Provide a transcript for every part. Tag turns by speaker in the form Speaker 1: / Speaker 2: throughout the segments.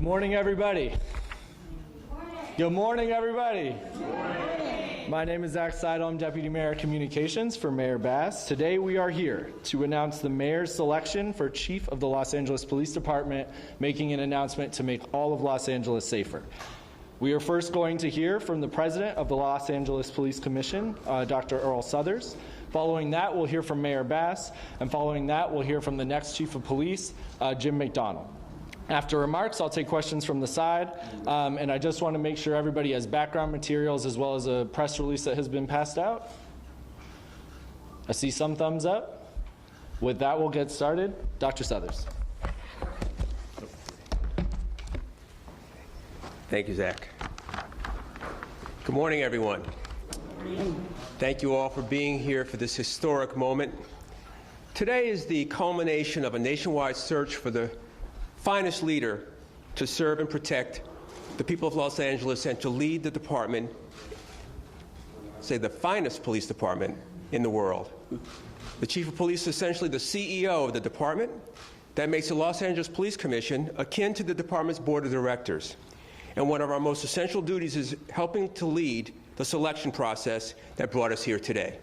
Speaker 1: morning, everybody. Good morning, everybody. Good morning. My name is Zach Seidel. I'm Deputy Mayor of Communications for Mayor Bass. Today we are here to announce the mayor's selection for Chief of the Los Angeles Police Department, making an announcement to make all of Los Angeles safer. We are first going to hear from the President of the Los Angeles Police Commission, Dr. Earl Suthers. Following that, we'll hear from Mayor Bass, and following that, we'll hear from the next Chief of Police, Jim McDonnell. After remarks, I'll take questions from the side, and I just want to make sure everybody has background materials as well as a press release that has been passed out. I see some thumbs up. With that, we'll get started. Dr. Suthers.
Speaker 2: Thank you, Zach. Good morning, everyone. Thank you all for being here for this historic moment. Today is the culmination of a nationwide search for the finest leader to serve and protect the people of Los Angeles and to lead the department, say the finest police department in the world. The Chief of Police is essentially the CEO of the department. That makes the Los Angeles Police Commission akin to the department's board of directors. And one of our most essential duties is helping to lead the selection process that brought us here today.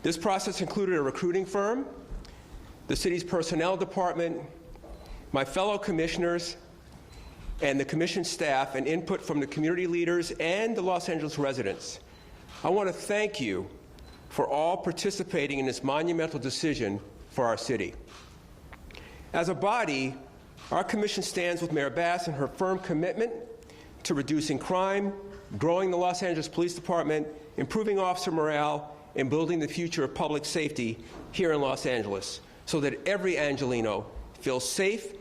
Speaker 2: This process included a recruiting firm, the city's personnel department, my fellow commissioners, and the commission staff, and input from the community leaders and the Los Angeles residents. I want to thank you for all participating in this monumental decision for our city. As a body, our commission stands with Mayor Bass and her firm commitment to reducing crime, growing the Los Angeles Police Department, improving officer morale, and building the future of public safety here in Los Angeles so that every Angelino feels safe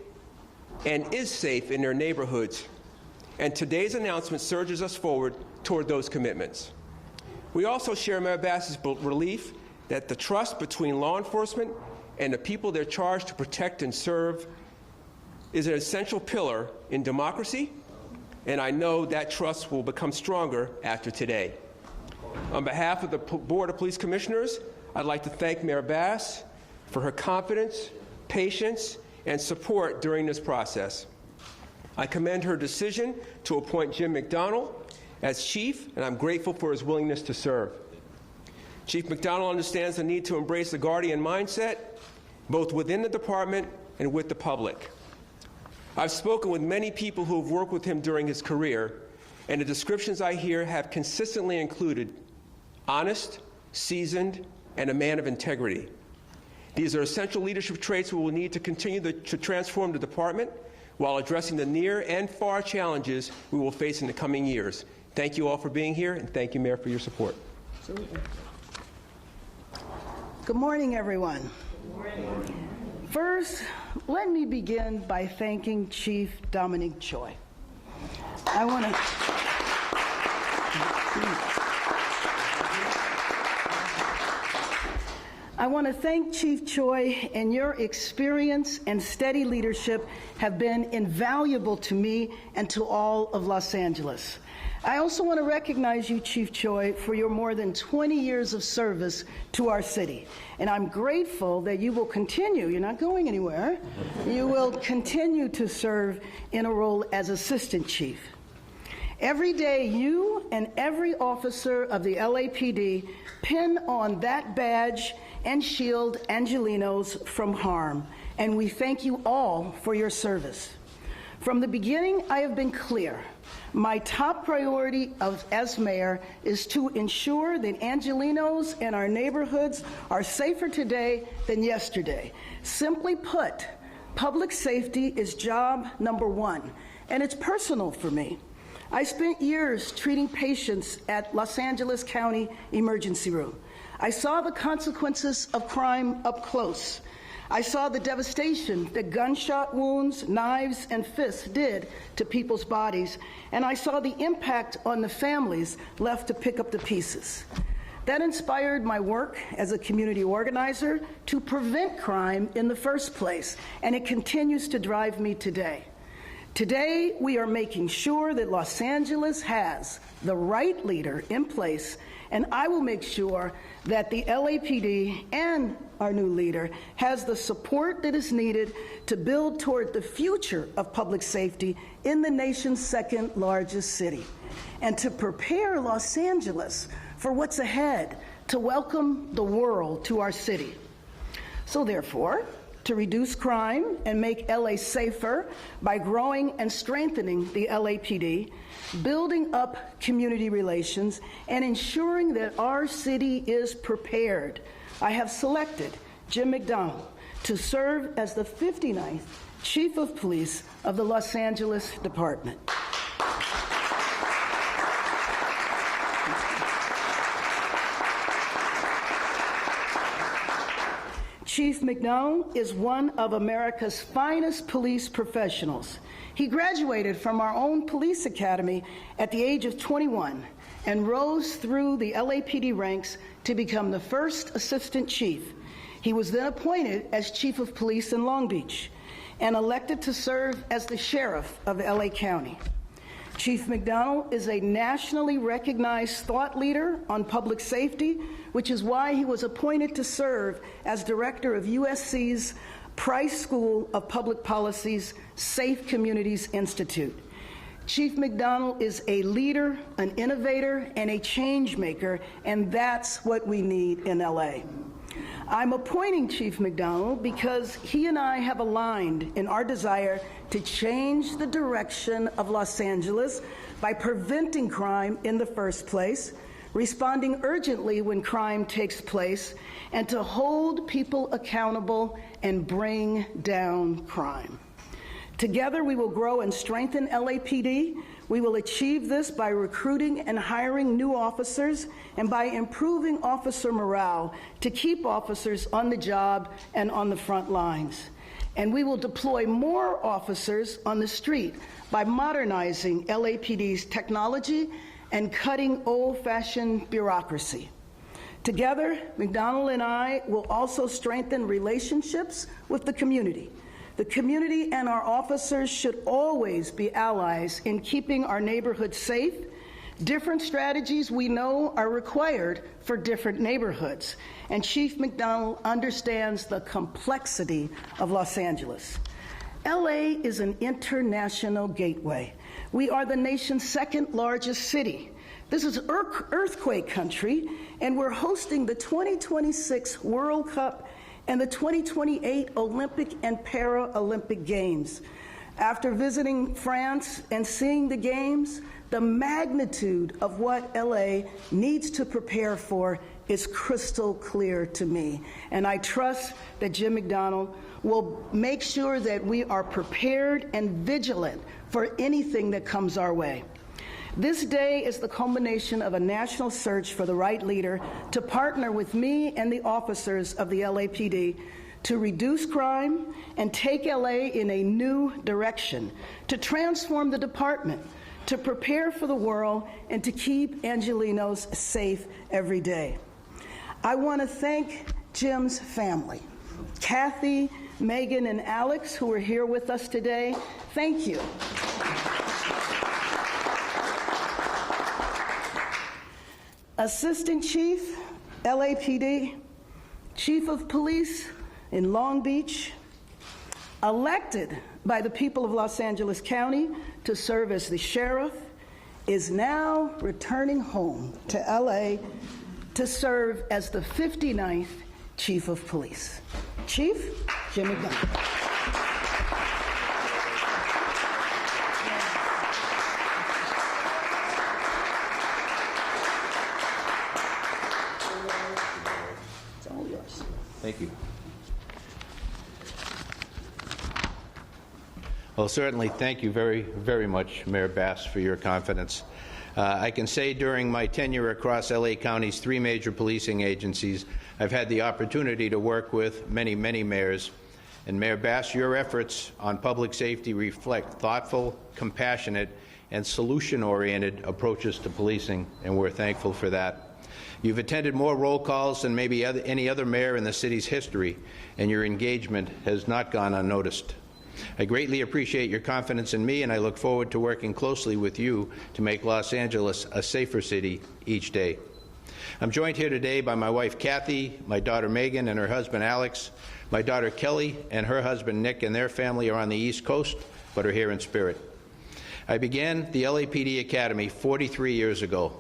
Speaker 2: and is safe in their neighborhoods. And today's announcement surges us forward toward those commitments. We also share Mayor Bass's belief that the trust between law enforcement and the people they're charged to protect and serve is an essential pillar in democracy, and I know that trust will become stronger after today. On behalf of the Board of Police Commissioners, I'd like to thank Mayor Bass for her confidence, patience, and support during this process. I commend her decision to appoint Jim McDonnell as chief, and I'm grateful for his willingness to serve. Chief McDonnell understands the need to embrace the guardian mindset, both within the department and with the public. I've spoken with many people who have worked with him during his career, and the descriptions I hear have consistently included honest, seasoned, and a man of integrity. These are essential leadership traits we will need to continue to transform the department while addressing the near and far challenges we will face in the coming years. Thank you all for being here, and thank you, Mayor, for your support.
Speaker 3: Good morning, everyone.
Speaker 2: Good morning.
Speaker 3: First, let me begin by thanking Chief Dominic Choi. I want to thank Chief Choi, and your experience and steady leadership have been invaluable to me and to all of Los Angeles. I also want to recognize you, Chief Choi, for your more than 20 years of service to our city. And I'm grateful that you will continue, you're not going anywhere, you will continue to serve in a role as Assistant Chief. Every day, you and every officer of the LAPD pin on that badge and shield Angelinos from harm, and we thank you all for your service. From the beginning, I have been clear. My top priority as mayor is to ensure that Angelinos and our neighborhoods are safer today than yesterday. Simply put, public safety is job number one, and it's personal for me. I spent years treating patients at Los Angeles County Emergency Room. I saw the consequences of crime up close. I saw the devastation that gunshot wounds, knives, and fists did to people's bodies, and I saw the impact on the families left to pick up the pieces. That inspired my work as a community organizer to prevent crime in the first place, and it continues to drive me today. Today, we are making sure that Los Angeles has the right leader in place, and I will make sure that the LAPD and our new leader has the support that is needed to build toward the future of public safety in the nation's second largest city, and to prepare Los Angeles for what's ahead, to welcome the world to our city. So therefore, to reduce crime and make LA safer by growing and strengthening the LAPD, building up community relations, and ensuring that our city is prepared, I have selected Jim McDonnell to serve as the 59th Chief of Police of the Los Angeles Department. Chief McDonnell is one of America's finest police professionals. He graduated from our own police academy at the age of 21 and rose through the LAPD ranks to become the first assistant chief. He was then appointed as chief of police in Long Beach and elected to serve as the sheriff of LA County. Chief McDonnell is a nationally recognized thought leader on public safety, which is why he was appointed to serve as director of USC's Price School of Public Policy's Safe Communities Institute. Chief McDonnell is a leader, an innovator, and a change maker, and that's what we need in LA. I'm appointing Chief McDonnell because he and I have aligned in our desire to change the direction of Los Angeles by preventing crime in the first place, responding urgently when crime takes place, and to hold people accountable and bring down crime. Together, we will grow and strengthen LAPD. We will achieve this by recruiting and hiring new officers and by improving officer morale to keep officers on the job and on the front lines. And we will deploy more officers on the street by modernizing LAPD's technology and cutting old-fashioned bureaucracy. Together, McDonnell and I will also strengthen relationships with the community. The community and our officers should always be allies in keeping our neighborhoods safe. Different strategies, we know, are required for different neighborhoods, and Chief McDonnell understands the complexity of Los Angeles. LA is an international gateway. We are the nation's second largest city. This is earthquake country, and we're hosting the 2026 World Cup and the 2028 Olympic and Paralympic Games. After visiting France and seeing the games, the magnitude of what LA needs to prepare for is crystal clear to me. And I trust that Jim McDonnell will make sure that we are prepared and vigilant for anything that comes our way. This day is the culmination of a national search for the right leader to partner with me and the officers of the LAPD to reduce crime and take LA in a new direction, to transform the department, to prepare for the world, and to keep Angelenos safe every day. I want to thank Jim's family, Kathy, Megan, and Alex, who are here with us today. Thank you. Assistant Chief, LAPD, Chief of Police in Long Beach, elected by the people of Los Angeles County to serve as the sheriff, is now returning home to LA to serve as the 59th Chief of Police. Chief Jim McDonnell.
Speaker 4: Thank you. Well, certainly, thank you very, very much, Mayor Bass, for your confidence. I can say during my tenure across LA County's 3 major policing agencies, I've had the opportunity to work with many, many mayors. And Mayor Bass, your efforts on public safety reflect thoughtful, compassionate, and solution-oriented approaches to policing, and we're thankful for that. You've attended more roll calls than maybe any other mayor in the city's history, and your engagement has not gone unnoticed. I greatly appreciate your confidence in me, and I look forward to working closely with you to make Los Angeles a safer city each day. I'm joined here today by my wife, Kathy, my daughter, Megan, and her husband, Alex. My daughter, Kelly, and her husband, Nick, and their family are on the East Coast, but are here in spirit. I began the LAPD Academy 43 years ago.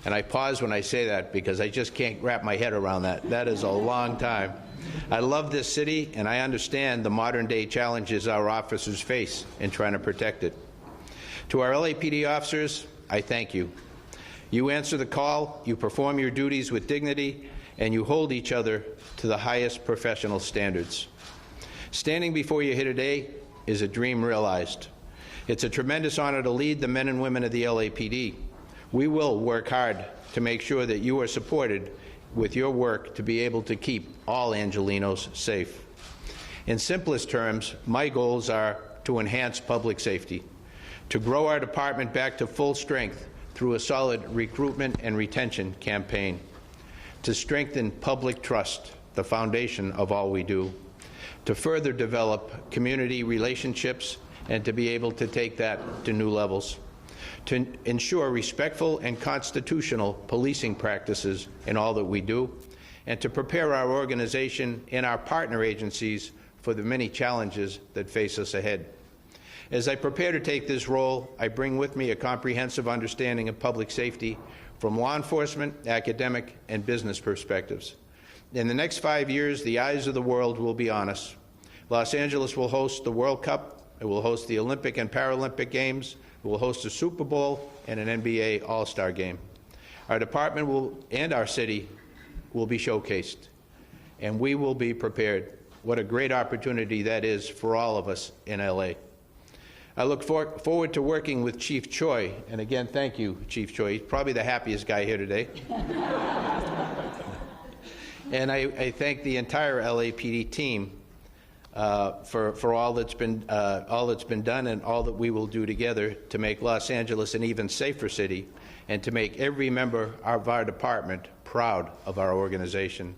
Speaker 4: And I pause when I say that because I just can't wrap my head around that. That is a long time. I love this city, and I understand the modern-day challenges our officers face in trying to protect it. To our LAPD officers, I thank you. You answer the call, you perform your duties with dignity, and you hold each other to the highest professional standards. Standing before you here today is a dream realized. It's a tremendous honor to lead the men and women of the LAPD. We will work hard to make sure that you are supported with your work to be able to keep all Angelenos safe. In simplest terms, my goals are to enhance public safety, to grow our department back to full strength through a solid recruitment and retention campaign, to strengthen public trust, the foundation of all we do, to further develop community relationships and to be able to take that to new levels, to ensure respectful and constitutional policing practices in all that we do, and to prepare our organization and our partner agencies for the many challenges that face us ahead. As I prepare to take this role, I bring with me a comprehensive understanding of public safety from law enforcement, academic, and business perspectives. In the next 5 years, the eyes of the world will be on us. Los Angeles will host the World Cup, it will host the Olympic and Paralympic Games, we will host a Super Bowl and an NBA All-Star game. Our department and our city will be showcased, and we will be prepared. What a great opportunity that is for all of us in LA. I look forward to working with Chief Choi, and again, thank you, Chief Choi. He's probably the happiest guy here today. And I thank the entire LAPD team for all that's been done and all that we will do together to make Los Angeles an even safer city and to make every member of our department proud of our organization.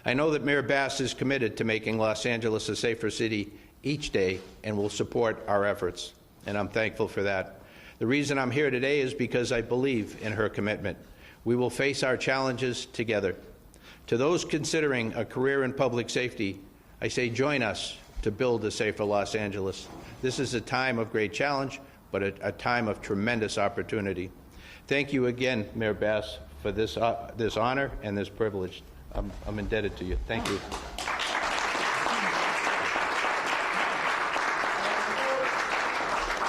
Speaker 4: I know that Mayor Bass is committed to making Los Angeles a safer city each day and will support our efforts, and I'm thankful for that. The reason I'm here today is because I believe in her commitment. We will face our challenges together. To those considering a career in public safety, I say join us to build a safer Los Angeles. This is a time of great challenge, but a time of tremendous opportunity. Thank you again, Mayor Bass, for this honor and this privilege. I'm indebted to you. Thank you.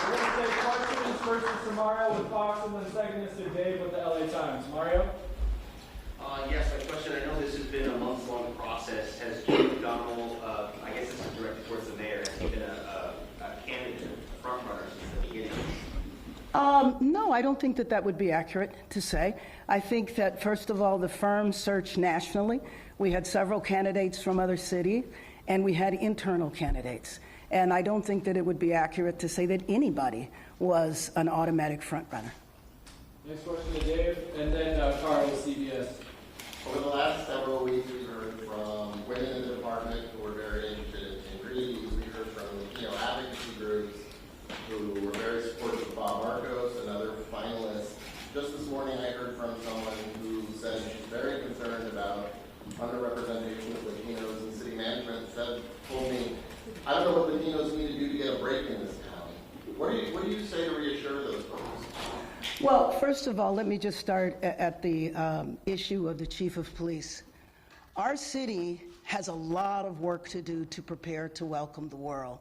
Speaker 1: We're going to take questions. First is from Mario with Fox, and then second is to Dave with the LA Times. Mario?
Speaker 5: Yes, my question, I know this has been a months-long process. Has Jim McDonald, I guess this is directed towards the mayor, has he been a candidate, a front runner since the beginning?
Speaker 3: No, I don't think that would be accurate to say. I think that, first of all, the firm searched nationally. We had several candidates from other cities, and we had internal candidates. And I don't think that it would be accurate to say that anybody was an automatic front runner.
Speaker 1: Next question to Dave, and then Carl with CBS.
Speaker 6: Over the last several weeks, we've heard from women in the department who are very interested in communities. We heard from Latino advocacy groups who were very supportive of Bob Marcos and other finalists. Just this morning, I heard from someone who said she's very concerned about underrepresentation of Latinos in city management. Told me, I don't know what Latinos need to do to get a break in this town. What do you say to reassure those folks?
Speaker 3: Well, first of all, let me just start at the issue of the chief of police. Our city has a lot of work to do to prepare to welcome the world.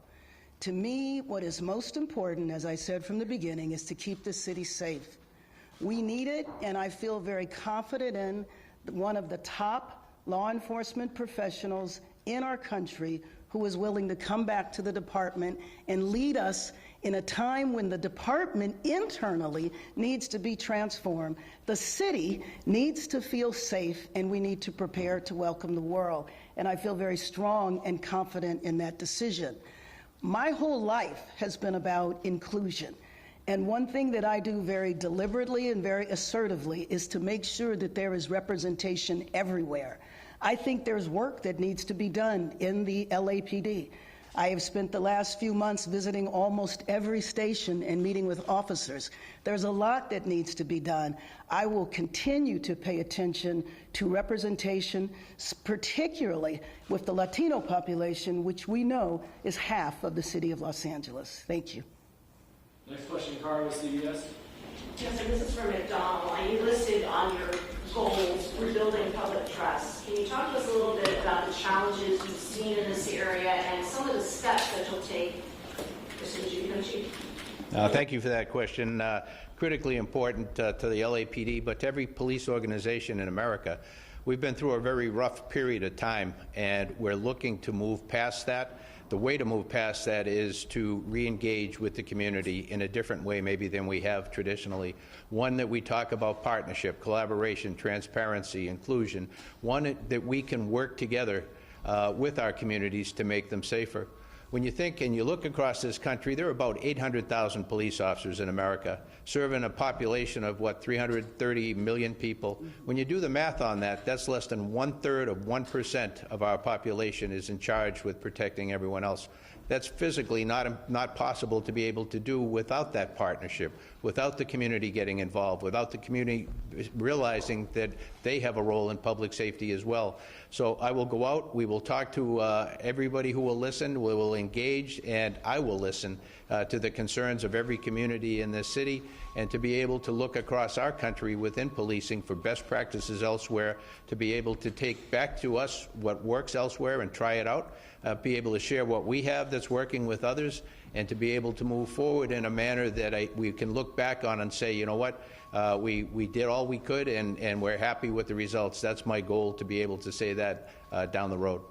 Speaker 3: To me, what is most important, as I said from the beginning, is to keep the city safe. We need it, and I feel very confident in one of the top law enforcement professionals in our country who is willing to come back to the department and lead us in a time when the department internally needs to be transformed. The city needs to feel safe, and we need to prepare to welcome the world. And I feel very strong and confident in that decision. My whole life has been about inclusion. And one thing that I do very deliberately and very assertively is to make sure that there is representation everywhere. I think there's work that needs to be done in the LAPD. I have spent the last few months visiting almost every station and meeting with officers. There's a lot that needs to be done. I will continue to pay attention to representation, particularly with the Latino population, which we know is half of the city of Los Angeles. Thank you.
Speaker 1: Next question, Carl with CBS.
Speaker 7: Yes, sir, this is for McDonald. And you listed on your goals rebuilding public trust. Can you talk to us a little bit about the challenges you've seen in this area and some of the steps that you'll take as soon as you become chief?
Speaker 4: Thank you for that question. Critically important to the LAPD, but to every police organization in America. We've been through a very rough period of time, and we're looking to move past that. The way to move past that is to re-engage with the community in a different way maybe than we have traditionally. One that we talk about partnership, collaboration, transparency, inclusion. One that we can work together with our communities to make them safer. When you think and you look across this country, there are about 800,000 police officers in America, serving a population of, 330 million people. When you do the math on that, that's less than 1/3 of 1% of our population is in charge with protecting everyone else. That's physically not possible to be able to do without that partnership, without the community getting involved, without the community realizing that they have a role in public safety as well. So I will go out, we will talk to everybody who will listen, we will engage, and I will listen to the concerns of every community in this city, and to be able to look across our country within policing for best practices elsewhere, to be able to take back to us what works elsewhere and try it out, be able to share what we have that's working with others, and to be able to move forward in a manner that we can look back on and say, you know what, we did all we could, and we're happy with the results. That's my goal, to be able to say that down the road.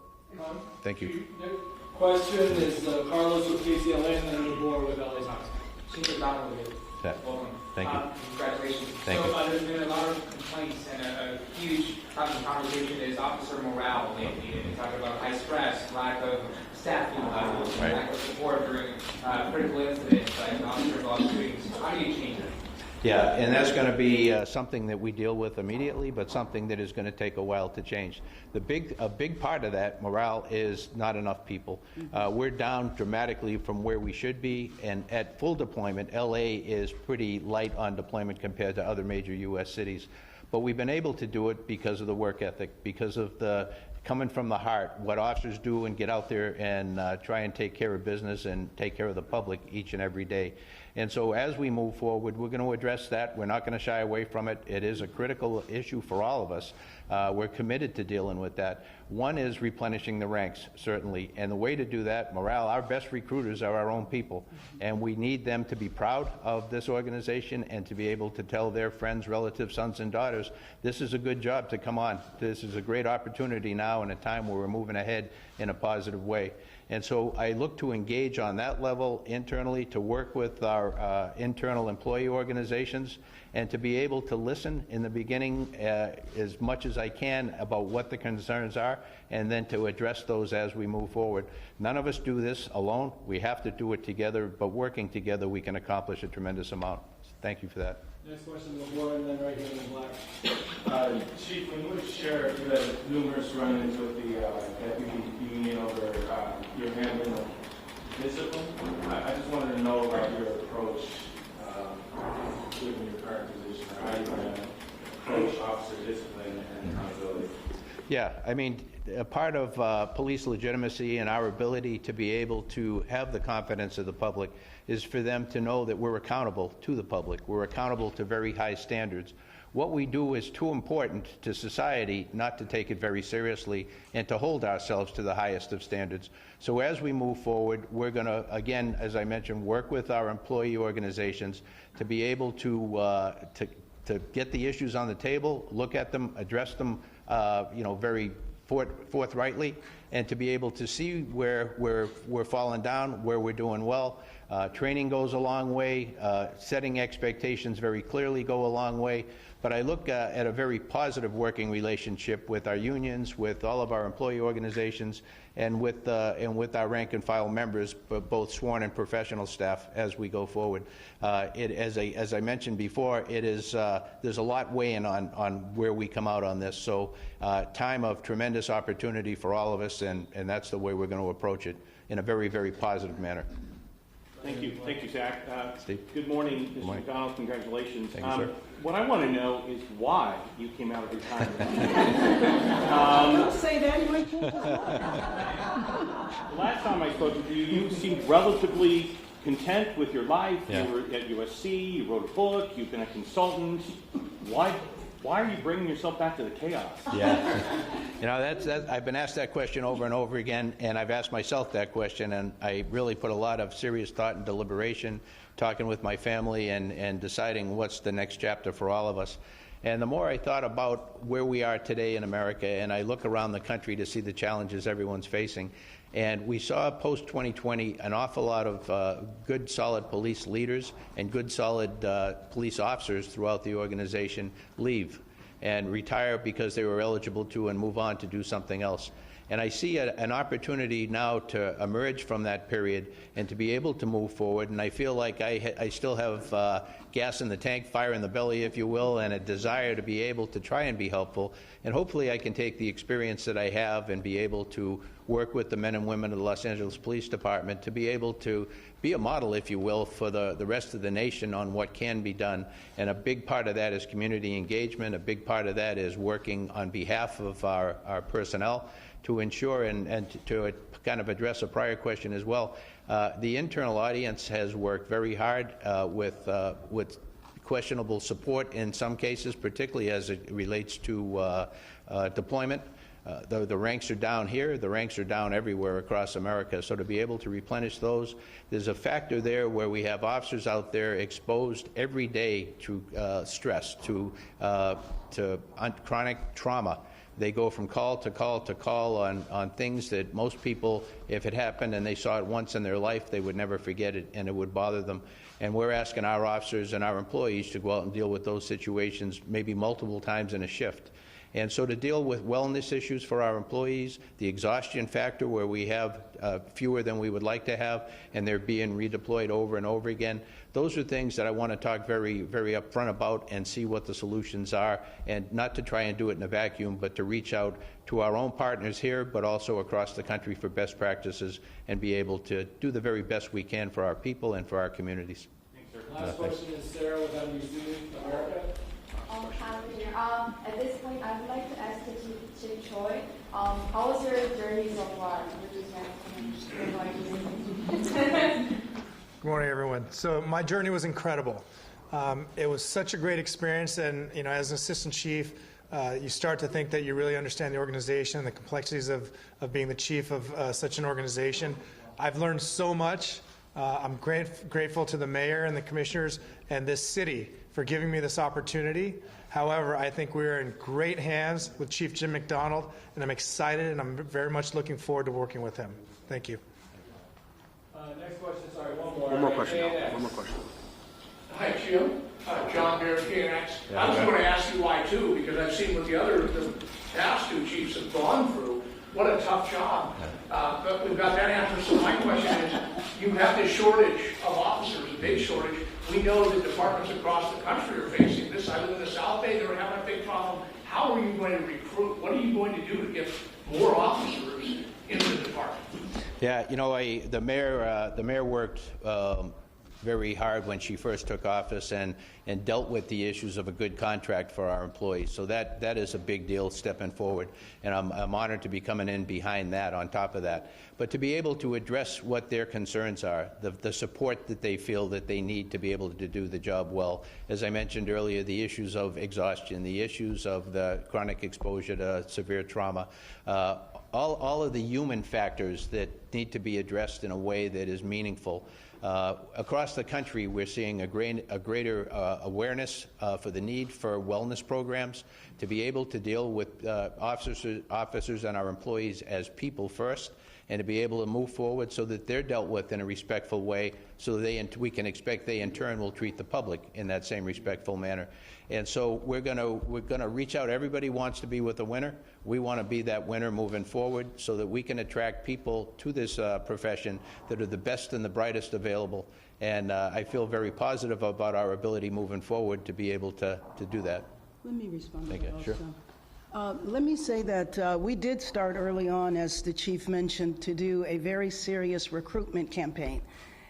Speaker 4: Thank you.
Speaker 1: Next question is Carlos with KCLA, and then DeBoer with LA Times.
Speaker 8: Chief McDonald again.
Speaker 4: Welcome. Thank you.
Speaker 8: Congratulations.
Speaker 4: Thank you.
Speaker 8: There's been a lot of complaints, and a huge topic of conversation is officer morale lately. And you talk about high stress, lack of staffing levels,
Speaker 4: right,
Speaker 8: lack of support during critical incidents like officer lost shootings. How do you change that?
Speaker 4: Yeah, and that's going to be something that we deal with immediately, but something that is going to take a while to change. A big part of that morale is not enough people. We're down dramatically from where we should be, and at full deployment, LA is pretty light on deployment compared to other major U.S. cities. But we've been able to do it because of the work ethic, because of the coming from the heart, what officers do and get out there and try and take care of business and take care of the public each and every day. And so as we move forward, we're going to address that. We're not going to shy away from it. It is a critical issue for all of us. We're committed to dealing with that. One is replenishing the ranks, certainly. And the way to do that, morale, our best recruiters are our own people. And we need them to be proud of this organization and to be able to tell their friends, relatives, sons and daughters, this is a good job to come on. This is a great opportunity now in a time where we're moving ahead in a positive way. And so I look to engage on that level internally, to work with our internal employee organizations, and to be able to listen in the beginning as much as I can about what the concerns are, and then to address those as we move forward. None of us do this alone. We have to do it together, but working together we can accomplish a tremendous amount. Thank you for that.
Speaker 1: Next question, LeBoer, and then right here in the black.
Speaker 9: Chief, when you would share the numerous run-ins with the deputy union over your handling of discipline, I just wanted to know about your approach given your current position, or how you're going to approach officer discipline and accountability.
Speaker 4: Yeah, I mean, a part of police legitimacy and our ability to be able to have the confidence of the public is for them to know that we're accountable to the public. We're accountable to very high standards. What we do is too important to society not to take it very seriously and to hold ourselves to the highest of standards. So as we move forward, we're going to, again, as I mentioned, work with our employee organizations to be able to get the issues on the table, look at them, address them, very forthrightly, and to be able to see where we're falling down, where we're doing well. Training goes a long way. Setting expectations very clearly go a long way. But I look at a very positive working relationship with our unions, with all of our employee organizations, and with our rank and file members, both sworn and professional staff, as we go forward. As I mentioned before, there's a lot weighing on where we come out on this. So time of tremendous opportunity for all of us, and that's the way we're going to approach it. in a very, very positive manner.
Speaker 10: Thank you, Zach.
Speaker 4: Steve.
Speaker 10: Good morning, Mr.
Speaker 4: morning.
Speaker 10: McDonald. Congratulations.
Speaker 4: Thank you, sir.
Speaker 10: What I want to know is why you came out of retirement.
Speaker 3: Don't say that. You might
Speaker 10: The last time I spoke with you, you seemed relatively content with your life.
Speaker 4: Yeah.
Speaker 10: You were at USC. You wrote a book. You've been a consultant. Why are you bringing yourself back to the chaos?
Speaker 4: Yeah. You know, I've been asked that question over and over again, and I've asked myself that question, and I really put a lot of serious thought and deliberation, talking with my family and deciding what's the next chapter for all of us. And the more I thought about where we are today in America, and I look around the country to see the challenges everyone's facing, and we saw post-2020 an awful lot of good, solid police leaders and good, solid police officers throughout the organization leave and retire because they were eligible to and move on to do something else. And I see an opportunity now to emerge from that period and to be able to move forward. And I feel like I still have gas in the tank, fire in the belly, if you will, and a desire to be able to try and be helpful. And hopefully I can take the experience that I have and be able to work with the men and women of the Los Angeles Police Department to be able to be a model, if you will, for the rest of the nation on what can be done. And a big part of that is community engagement. A big part of that is working on behalf of our personnel to ensure and to kind of address a prior question as well. The internal audience has worked very hard with questionable support in some cases, particularly as it relates to deployment. The ranks are down here, the ranks are down everywhere across America. So to be able to replenish those, there's a factor there where we have officers out there exposed every day to stress, to chronic trauma. They go from call to call to call on things that most people, if it happened and they saw it once in their life, they would never forget it and it would bother them. And we're asking our officers and our employees to go out and deal with those situations maybe multiple times in a shift. And so to deal with wellness issues for our employees, the exhaustion factor where we have fewer than we would like to have and they're being redeployed over and over again, those are things that I want to talk very, very upfront about and see what the solutions are, and not to try and do it in a vacuum, but to reach out to our own partners here, but also across the country for best practices and be able to do the very best we can for our people and for our communities.
Speaker 9: Thanks, sir. Last question is Sarah with NBC America.
Speaker 11: At this point, I would like to ask the Chief Choi, how was your journey so far?
Speaker 12: Good morning, everyone. So my journey was incredible. It was such a great experience, and as an assistant chief, you start to think that you really understand the organization and the complexities of being the chief of such an organization. I've learned so much. I'm grateful to the mayor and the commissioners and this city for giving me this opportunity. However, I think we're in great hands with Chief Jim McDonald, and I'm excited and I'm very much looking forward to working with him. Thank you.
Speaker 9: Next question, sorry, one more.
Speaker 13: One more question. Hi, Jim. John Bear, KNX. I was going to ask you why, too, because I've seen what the past two chiefs have gone through. What a tough job. But we've got that answer. So my question is, you have this shortage of officers, a big shortage. We know that departments across the country are facing this. I live in the South Bay. They're having a big problem. How are you going to recruit? What are you going to do to get more officers into the department?
Speaker 4: Yeah, the mayor worked very hard when she first took office and dealt with the issues of a good contract for our employees. So that is a big deal stepping forward, and I'm honored to be coming in behind that, on top of that. But to be able to address what their concerns are, the support that they feel that they need to be able to do the job well. As I mentioned earlier, the issues of exhaustion, the issues of the chronic exposure to severe trauma, all of the human factors that need to be addressed in a way that is meaningful. Across the country, we're seeing a greater awareness for the need for wellness programs to be able to deal with officers and our employees as people first, and to be able to move forward so that they're dealt with in a respectful way, so that we can expect they in turn will treat the public in that same respectful manner. And so we're going to reach out. Everybody wants to be with a winner. We want to be that winner moving forward so that we can attract people to this profession that are the best and the brightest available. And I feel very positive about our ability moving forward to be able to do that.
Speaker 3: Let me respond to
Speaker 4: Thank
Speaker 3: that
Speaker 4: you.
Speaker 3: also.
Speaker 4: Sure.
Speaker 3: Let me say that we did start early on, as the chief mentioned, to do a very serious recruitment campaign.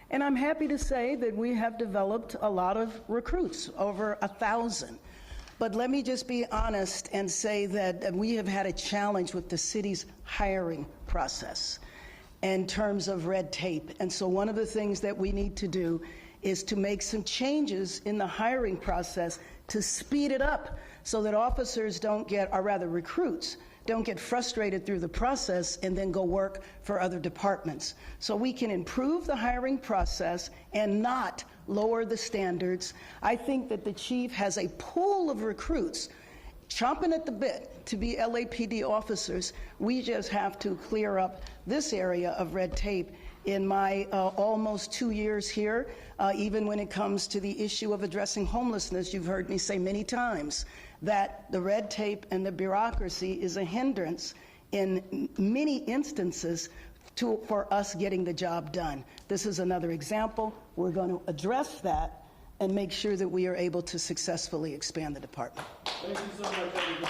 Speaker 3: And I'm happy to say that we have developed a lot of recruits, over 1,000. But let me just be honest and say that we have had a challenge with the city's hiring process in terms of red tape. And so one of the things that we need to do is to make some changes in the hiring process to speed it up so that officers don't get, or rather recruits, don't get frustrated through the process and then go work for other departments. So we can improve the hiring process and not lower the standards. I think that the chief has a pool of recruits chomping at the bit to be LAPD officers. We just have to clear up this area of red tape. In my almost 2 years here, even when it comes to the issue of addressing homelessness, you've heard me say many times that the red tape and the bureaucracy is a hindrance in many instances for us getting the job done. This is another example. We're going to address that and make sure that we are able to successfully expand the department.
Speaker 1: Thank you so much, everybody.